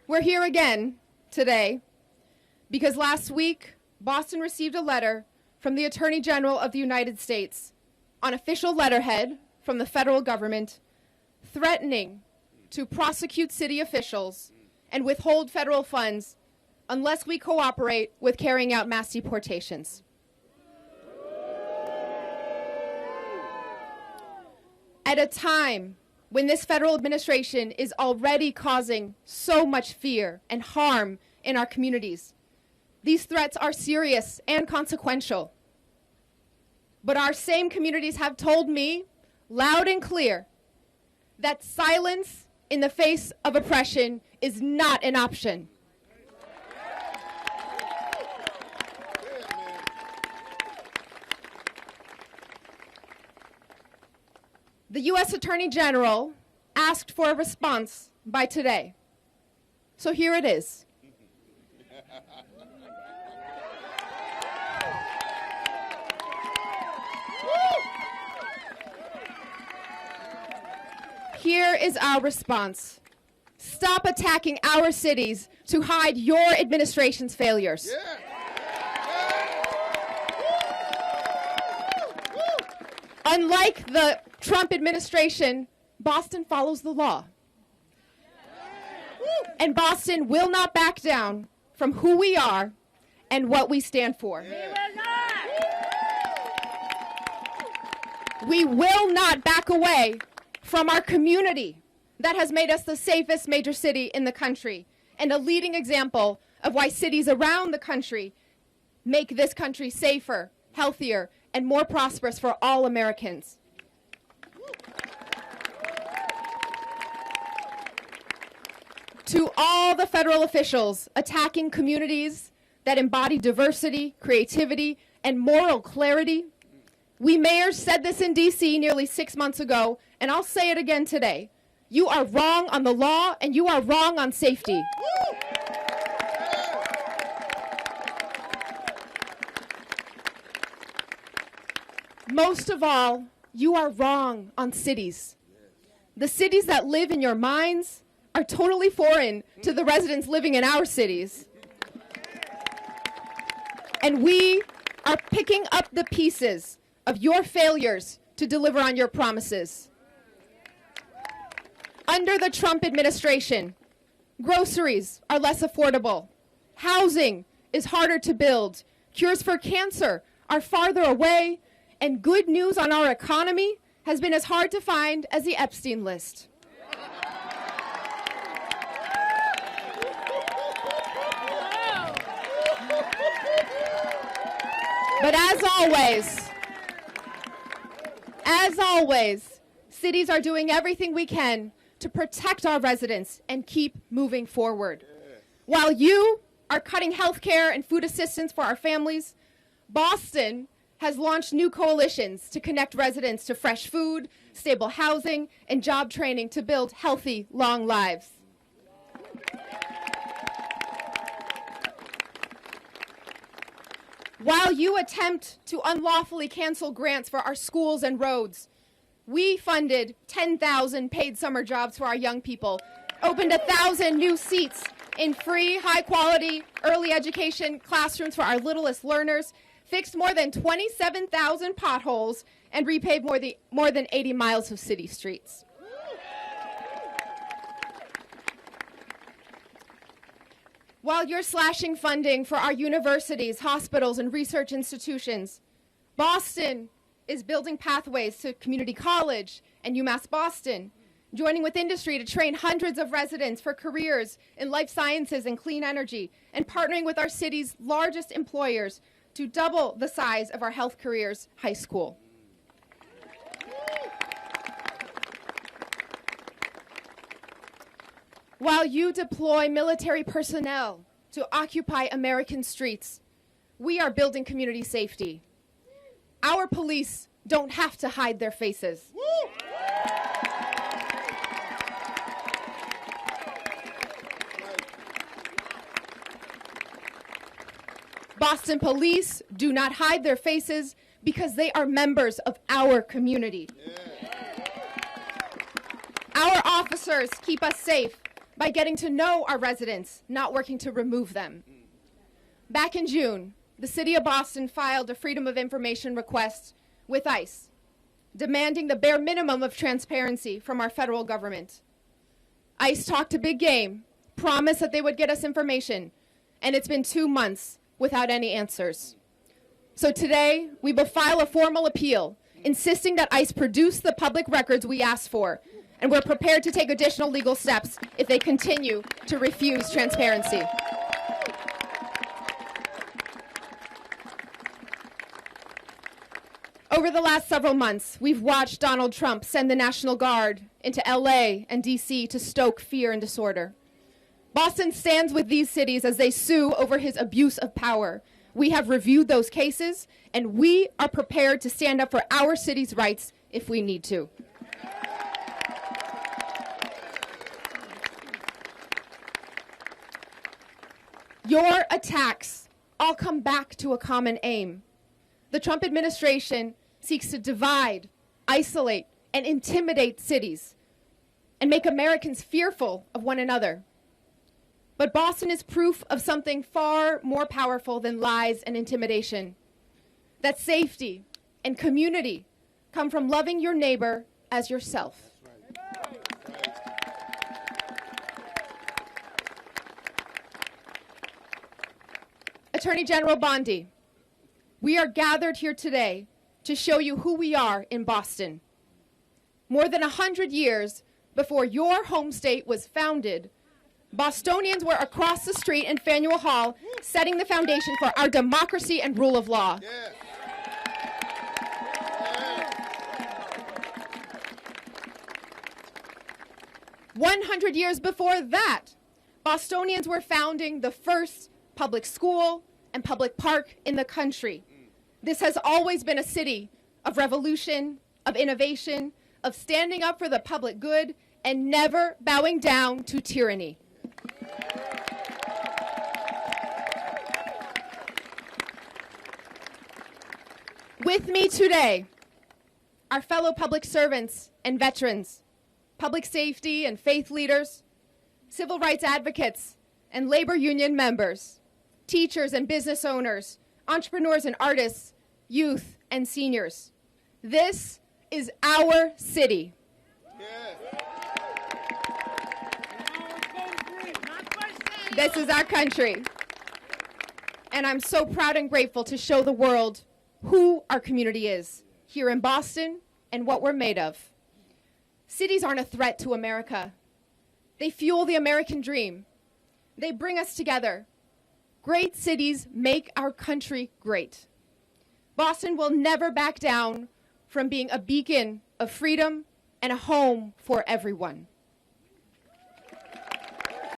We're here again today because last week, Boston received a letter from the Attorney General of the United States on official letterhead from the federal government threatening to prosecute city officials and withhold federal funds unless we cooperate with carrying out mass deportations. At a time when this federal administration is already causing so much fear and harm in our communities, these threats are serious and consequential. But our same communities have told me loud and clear that silence in the face of oppression is not an option. The U.S. Attorney General asked for a response by today. So here it is. Here is our response. Stop attacking our cities to hide your administration's failures. Unlike the Trump administration, Boston follows the law. And Boston will not back down from who we are and what we stand for. We will not back away from our community that has made us the safest major city in the country and a leading example of why cities around the country make this country safer, healthier, and more prosperous for all Americans. To all the federal officials attacking communities that embody diversity, creativity, and moral clarity, we mayors said this in D.C. nearly 6 months ago, and I'll say it again today. You are wrong on the law, and you are wrong on safety. Most of all, you are wrong on cities. The cities that live in your minds are totally foreign to the residents living in our cities. And we are picking up the pieces of your failures to deliver on your promises. Under the Trump administration, groceries are less affordable. Housing is harder to build. Cures for cancer are farther away. And good news on our economy has been as hard to find as the Epstein list. But as always, cities are doing everything we can to protect our residents and keep moving forward. While you are cutting health care and food assistance for our families, Boston has launched new coalitions to connect residents to fresh food, stable housing, and job training to build healthy, long lives. While you attempt to unlawfully cancel grants for our schools and roads, we funded 10,000 paid summer jobs for our young people, opened 1,000 new seats in free, high-quality early education classrooms for our littlest learners, fixed more than 27,000 potholes, and repaved more than 80 miles of city streets. While you're slashing funding for our universities, hospitals, and research institutions, Boston is building pathways to community college and UMass Boston, joining with industry to train hundreds of residents for careers in life sciences and clean energy, and partnering with our city's largest employers to double the size of our health careers high school. While you deploy military personnel to occupy American streets, we are building community safety. Our police don't have to hide their faces. Boston police do not hide their faces because they are members of our community. Our officers keep us safe by getting to know our residents, not working to remove them. Back in June, the city of Boston filed a Freedom of Information request with ICE, demanding the bare minimum of transparency from our federal government. ICE talked a big game, promised that they would get us information, and it's been 2 months without any answers. So today, we will file a formal appeal, insisting that ICE produce the public records we asked for, and we're prepared to take additional legal steps if they continue to refuse transparency. Over the last several months, we've watched Donald Trump send the National Guard into LA and DC to stoke fear and disorder. Boston stands with these cities as they sue over his abuse of power. We have reviewed those cases, and we are prepared to stand up for our city's rights if we need to. Your attacks all come back to a common aim. The Trump administration seeks to divide, isolate, and intimidate cities and make Americans fearful of one another. But Boston is proof of something far more powerful than lies and intimidation. That safety and community come from loving your neighbor as yourself. Attorney General Bondi, we are gathered here today to show you who we are in Boston. More than 100 years before your home state was founded, Bostonians were across the street in Faneuil Hall setting the foundation for our democracy and rule of law. Yeah. 100 years before that, Bostonians were founding the first public school and public park in the country. This has always been a city of revolution, of innovation, of standing up for the public good, and never bowing down to tyranny. With me today, our fellow public servants and veterans, public safety and faith leaders, civil rights advocates and labor union members, teachers and business owners, entrepreneurs and artists, youth and seniors. This is our city. This is our country. And I'm so proud and grateful to show the world who our community is here in Boston and what we're made of. Cities aren't a threat to America. They fuel the American dream. They bring us together. Great cities make our country great. Boston will never back down from being a beacon of freedom and a home for everyone.